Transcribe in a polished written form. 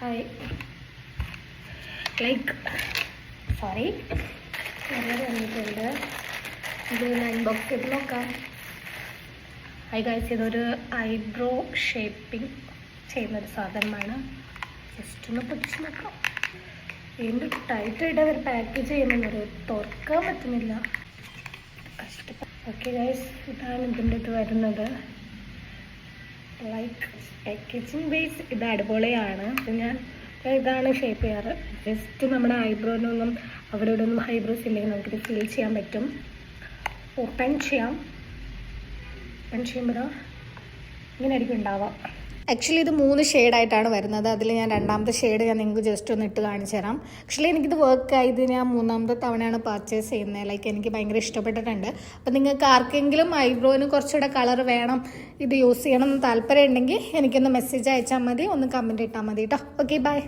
Hi sorry നല്ല വന്നിട്ടുണ്ട്. ഇത് അൺബോക്സ് ചെയ്ത് നോക്കാം. ഹായ് ഗൈസ്, ഇതൊരു ഐബ്രോ ഷേപ്പിംഗ് ചെയ്യുന്നൊരു സാധനമാണ്. ജസ്റ്റ് ഒന്ന് പൊട്ടിച്ച് നോക്കാം. എന്ത് ടൈറ്റായിട്ട് അവർ പാക്കേജ് ചെയ്യുന്നൊരു തുറക്കാൻ പറ്റുന്നില്ല. ഓക്കെ ഗൈസ്, ഇതാണ് ഇതിൻ്റെ ഇത് വരുന്നത്. പാക്കേജിങ് ബേസ് ഇത് അടിപൊളിയാണ്. ഇതാണ് ഷേപ്പ് ചെയ്യാറ്. ജസ്റ്റ് നമ്മുടെ ഐബ്രോനൊന്നും അവരോടൊന്നും ഐബ്രോസ് ഇല്ലെങ്കിൽ നമുക്കിത് ഫീൽ ചെയ്യാൻ പറ്റും. ഓപ്പൺ ചെയ്യുമ്പോൾ ഇങ്ങനെ ആയിരിക്കും ഉണ്ടാവാം. ആക്ച്വലി ഇത് 3 ഷെയ്ഡായിട്ടാണ് വരുന്നത്. അതിൽ ഞാൻ 2ാമത്തെ ഷെയ്ഡ് ഞാൻ നിങ്ങൾക്ക് ജസ്റ്റ് ഒന്ന് ഇട്ട് കാണിച്ചു തരാം. ആക്ച്വലി എനിക്കിത് വർക്കായത് ഞാൻ 3ാമത്തെ തവണയാണ് പർച്ചേസ് ചെയ്യുന്നത്. എനിക്ക് ഭയങ്കര ഇഷ്ടപ്പെട്ടിട്ടുണ്ട്. അപ്പം നിങ്ങൾക്ക് ആർക്കെങ്കിലും ഐബ്രോന് കുറച്ചുകൂടെ കളർ വേണം, ഇത് യൂസ് ചെയ്യണം എന്ന് താല്പര്യം ഉണ്ടെങ്കിൽ എനിക്കൊന്ന് മെസ്സേജ് അയച്ചാൽ മതി, ഒന്ന് കമൻറ്റ് ഇട്ടാൽ മതി കേട്ടോ. Okay, by.